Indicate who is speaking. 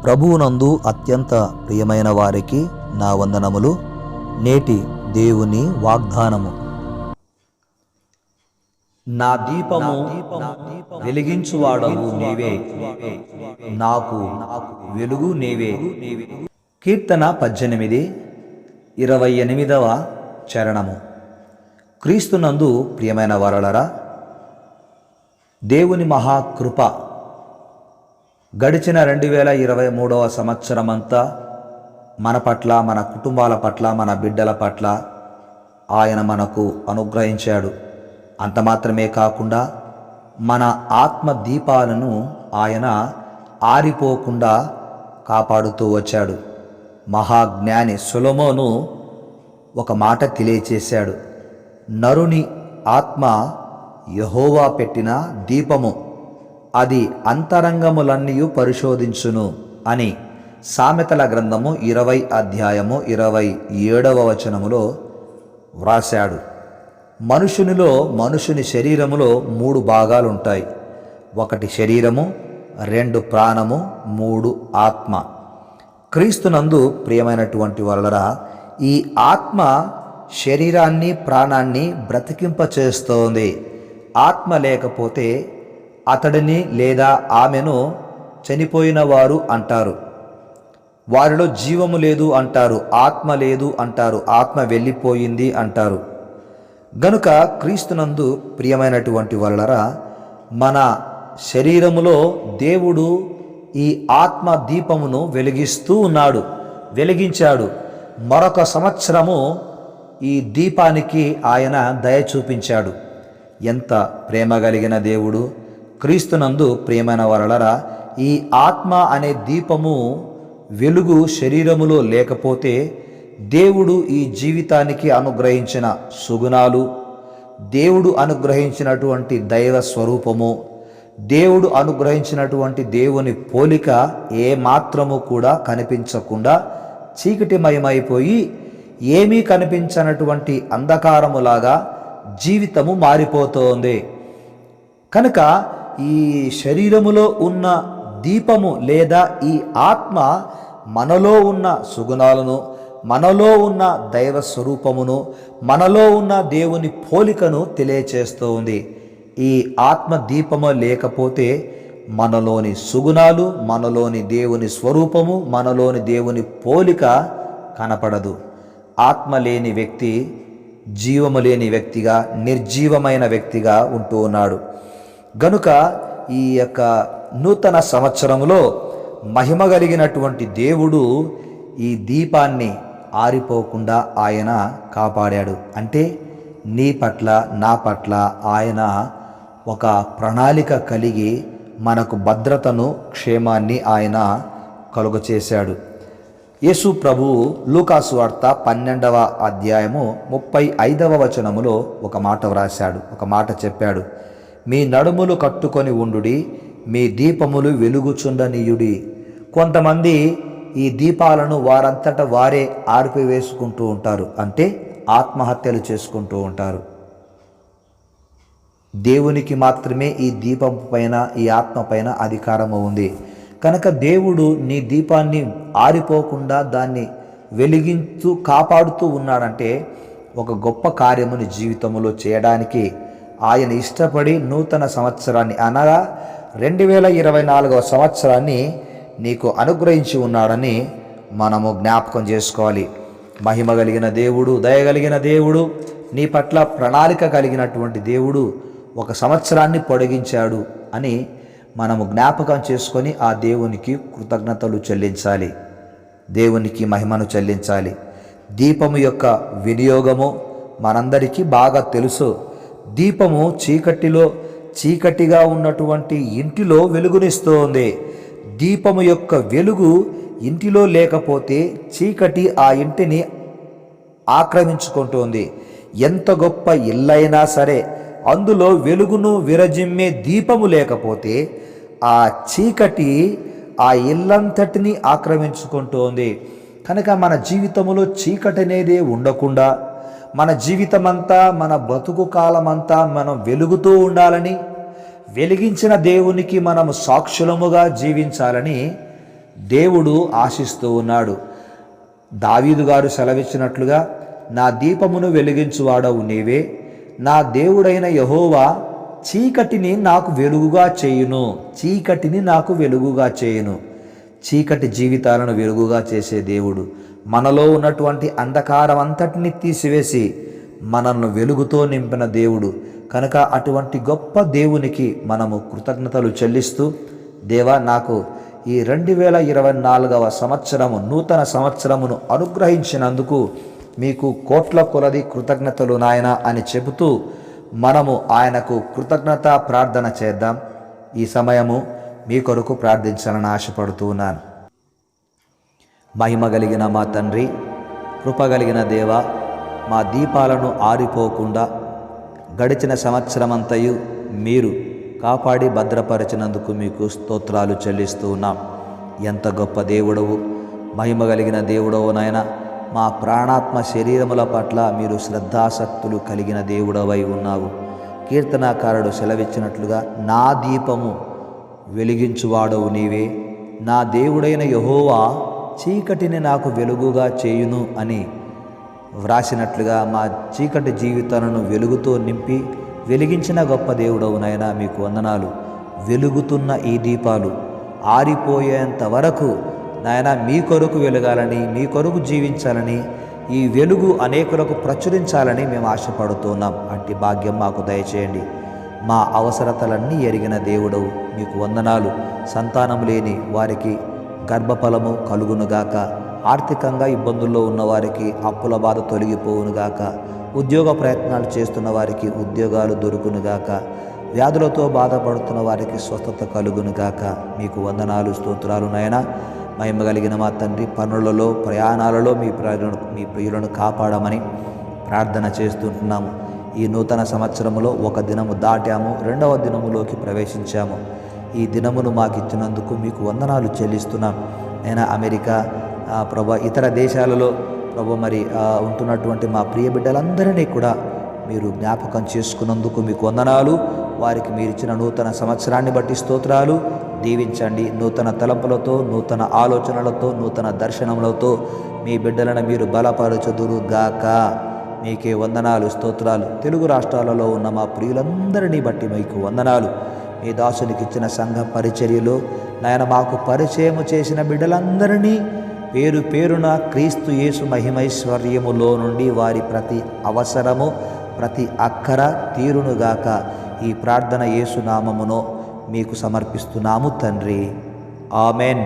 Speaker 1: ప్రభువునందు అత్యంత ప్రియమైన వారికి నా వందనములు. నేటి దేవుని వాగ్దానము. నా దీపము వెలిగించువాడవు నీవే, నాకు వెలుగు నీవే. కీర్తన 18:28 చరణము. క్రీస్తునందు ప్రియమైన వారలరా, దేవుని మహాకృప గడిచిన 2023వ సంవత్సరమంతా మన పట్ల, మన కుటుంబాల పట్ల, మన బిడ్డల పట్ల ఆయన మనకు అనుగ్రహించాడు. అంత మాత్రమే కాకుండా మన ఆత్మ దీపాలను ఆయన ఆరిపోకుండా కాపాడుతూ వచ్చాడు. మహాజ్ఞాని సొలొమోను ఒక మాట తెలియచేశాడు. నరుని ఆత్మ యెహోవా పెట్టిన దీపము, అది అంతరంగములన్నీ పరిశోధించును అని సామెతల గ్రంథము 20:27 వ్రాశాడు. మనుషుని శరీరములో 3 భాగాలు ఉంటాయి. 1 శరీరము, 2 ప్రాణము, 3 ఆత్మ. క్రీస్తునందు ప్రియమైనటువంటి వారలరా, ఈ ఆత్మ శరీరాన్ని, ప్రాణాన్ని బ్రతికింపచేస్తోంది. ఆత్మ లేకపోతే అతడిని లేదా ఆమెను చనిపోయిన వారు అంటారు. వారిలో జీవము లేదు అంటారు, ఆత్మ లేదు అంటారు, ఆత్మ వెళ్ళిపోయింది అంటారు. గనుక క్రీస్తునందు ప్రియమైనటువంటి వారలరా, మన శరీరములో దేవుడు ఈ ఆత్మ దీపమును వెలిగించాడు. మరొక సంవత్సరము ఈ దీపానికి ఆయన దయ చూపించాడు. ఎంత ప్రేమ కలిగిన దేవుడు! క్రీస్తునందు ప్రియమైన వారలరా, ఈ ఆత్మ అనే దీపము వెలుగు శరీరములో లేకపోతే దేవుడు ఈ జీవితానికి అనుగ్రహించిన సుగుణాలు, దేవుడు అనుగ్రహించినటువంటి దైవ స్వరూపము, దేవుడు అనుగ్రహించినటువంటి దేవుని పోలిక ఏ మాత్రము కూడా కనిపించకుండా చీకటిమయమైపోయి ఏమీ కనిపించనటువంటి అంధకారములాగా జీవితము మారిపోతోంది. కనుక ఈ శరీరములో ఉన్న దీపము లేదా ఈ ఆత్మ మనలో ఉన్న సుగుణాలను, మనలో ఉన్న దైవ స్వరూపమును, మనలో ఉన్న దేవుని పోలికను తెలియచేస్తూ ఉంది. ఈ ఆత్మ దీపము లేకపోతే మనలోని సుగుణాలు, మనలోని దేవుని స్వరూపము, మనలోని దేవుని పోలిక కనపడదు. ఆత్మ లేని వ్యక్తి జీవము లేని వ్యక్తిగా, నిర్జీవమైన వ్యక్తిగా ఉంటూ ఉన్నాడు. గనుక ఈ యొక్క నూతన సంవత్సరంలో మహిమ కలిగినటువంటి దేవుడు ఈ దీపాన్ని ఆరిపోకుండా ఆయన కాపాడాడు. అంటే నీ పట్ల, నా పట్ల ఆయన ఒక ప్రణాళిక కలిగి మనకు భద్రతను, క్షేమాన్ని ఆయన కలుగచేశాడు. యేసు ప్రభువు లూకాసు వార్త 12వ అధ్యాయము 35 ఒక మాట వ్రాశాడు, ఒక మాట చెప్పాడు. మీ నడుములు కట్టుకొని ఉండుడి, మీ దీపములు వెలుగుచుండనీయుడి. కొంతమంది ఈ దీపాలను వారంతట వారే ఆర్పివేసుకుంటూ ఉంటారు, అంటే ఆత్మహత్యలు చేసుకుంటూ ఉంటారు. దేవునికి మాత్రమే ఈ దీపం పైన, ఈ ఆత్మ పైన అధికారము ఉంది. కనుక దేవుడు నీ దీపాన్ని ఆరిపోకుండా దాన్ని వెలిగించు కాపాడుతూ ఉన్నాడంటే ఒక గొప్ప కార్యముని జీవితంలో చేయడానికి ఆయన ఇష్టపడి నూతన సంవత్సరాన్ని అనగా 2024వ సంవత్సరాన్ని నీకు అనుగ్రహించి ఉన్నాడని మనము జ్ఞాపకం చేసుకోవాలి. మహిమ కలిగిన దేవుడు, దయగలిగిన దేవుడు, నీ పట్ల ప్రణాళిక కలిగినటువంటి దేవుడు ఒక సంవత్సరాన్ని పొడిగించాడు అని మనము జ్ఞాపకం చేసుకొని ఆ దేవునికి కృతజ్ఞతలు చెల్లించాలి, దేవునికి మహిమను చెల్లించాలి. దీపము యొక్క వినియోగము మనందరికీ బాగా తెలుసు. దీపము చీకటిగా ఉన్నటువంటి ఇంటిలో వెలుగునిస్తోంది. దీపము యొక్క వెలుగు ఇంటిలో లేకపోతే చీకటి ఆ ఇంటిని ఆక్రమించుకుంటోంది. ఎంత గొప్ప ఇల్లైనా సరే అందులో వెలుగును విరజిమ్మే దీపము లేకపోతే ఆ చీకటి ఆ ఇల్లంతటిని ఆక్రమించుకుంటోంది. కనుక మన జీవితంలో చీకటి అనేది ఉండకుండా, మన జీవితమంతా, మన బ్రతుకు కాలమంతా మనం వెలుగుతూ ఉండాలని, వెలిగించిన దేవునికి మనము సాక్షులముగా జీవించాలని దేవుడు ఆశిస్తూ ఉన్నాడు. దావీదు గారు సెలవిచ్చినట్లుగా, నా దీపమును వెలిగించువాడవు నీవే, నా దేవుడైన యెహోవా చీకటిని నాకు వెలుగుగా చేయును. చీకటిని నాకు వెలుగుగా చేయును. చీకటి జీవితాలను వెలుగుగా చేసే దేవుడు, మనలో ఉన్నటువంటి అంధకారం అంతటిని తీసివేసి మనల్ని వెలుగుతో నింపిన దేవుడు కనుక అటువంటి గొప్ప దేవునికి మనము కృతజ్ఞతలు చెల్లిస్తూ, దేవా నాకు ఈ 2024వ సంవత్సరము నూతన సంవత్సరమును అనుగ్రహించినందుకు మీకు కోట్ల కొలది కృతజ్ఞతలు నాయన అని చెబుతూ మనము ఆయనకు కృతజ్ఞత ప్రార్థన చేద్దాం. ఈ సమయము మీ కొరకు ప్రార్థించాలని ఆశపడుతూ ఉన్నాను. మహిమ కలిగిన మా తండ్రి, కృపగలిగిన దేవ, మా దీపాలను ఆరిపోకుండా గడిచిన సంవత్సరమంతయు మీరు కాపాడి భద్రపరిచినందుకు మీకు స్తోత్రాలు చెల్లిస్తూ ఉన్నాం. ఎంత గొప్ప దేవుడవు, మహిమ కలిగిన దేవుడవు నాయన. మా ప్రాణాత్మ శరీరముల పట్ల మీరు శ్రద్ధాసక్తులు కలిగిన దేవుడవై ఉన్నావు. కీర్తనాకారుడు సెలవిచ్చినట్లుగా, నా దీపము వెలిగించువాడవు నీవే, నా దేవుడైన యెహోవా చీకటిని నాకు వెలుగుగా చేయును అని వ్రాసినట్లుగా మా చీకటి జీవితాలను వెలుగుతో నింపి వెలిగించిన గొప్ప దేవుడవు నాయనా, మీకు వందనాలు. వెలుగుతున్న ఈ దీపాలు ఆరిపోయేంత వరకు నాయన మీ కొరకు వెలగాలని, మీ కొరకు జీవించాలని, ఈ వెలుగు అనేకులకు ప్రచురించాలని మేము ఆశపడుతున్నాం. అట్టి భాగ్యం మాకు దయచేయండి. మా అవసరతలన్నీ ఎరిగిన దేవుడవు, మీకు వందనాలు. సంతానం లేని వారికి గర్భఫలము కలుగునుగాక, ఆర్థికంగా ఇబ్బందుల్లో ఉన్నవారికి అప్పుల బాధ తొలగిపోవునుగాక, ఉద్యోగ ప్రయత్నాలు చేస్తున్న వారికి ఉద్యోగాలు దొరుకునుగాక, వ్యాధులతో బాధపడుతున్న వారికి స్వస్థత కలుగునుగాక. మీకు వందనాలు, స్తోత్రాలు నాయన. మహిమ కలిగిన మా తండ్రి, పనులలో ప్రయాణాలలో మీ ప్రియులను కాపాడమని ప్రార్థన చేస్తుంటున్నాము. ఈ నూతన సంవత్సరంలో ఒక దినము దాటాము, రెండవ దినములోకి ప్రవేశించాము. ఈ దినమును మాకు ఇచ్చినందుకు మీకు వందనాలు చెల్లిస్తున్నాం. నేను అమెరికా ప్రభా, ఇతర దేశాలలో ప్రభు మరి ఉంటున్నటువంటి మా ప్రియ బిడ్డలందరినీ కూడా మీరు జ్ఞాపకం చేసుకున్నందుకు మీకు వందనాలు. వారికి మీరు ఇచ్చిన నూతన సంవత్సరాన్ని బట్టి స్తోత్రాలు. దీవించండి. నూతన తలంపులతో, నూతన ఆలోచనలతో, నూతన దర్శనములతో మీ బిడ్డలను మీరు బలపరచుదురు గాక. మీకే వందనాలు, స్తోత్రాలు. తెలుగు రాష్ట్రాలలో ఉన్న మా ప్రియులందరినీ బట్టి మీకు వందనాలు. మీ దాసునికి ఇచ్చిన సంఘ పరిచర్యలో నాయన మాకు పరిచయము చేసిన బిడ్డలందరినీ పేరు పేరున క్రీస్తు యేసు మహిమైశ్వర్యములో నుండి వారి ప్రతి అవసరము, ప్రతి అక్కర తీరునుగాక. ఈ ప్రార్థన యేసు నామములో మీకు సమర్పిస్తున్నాము తండ్రి. ఆమెన్.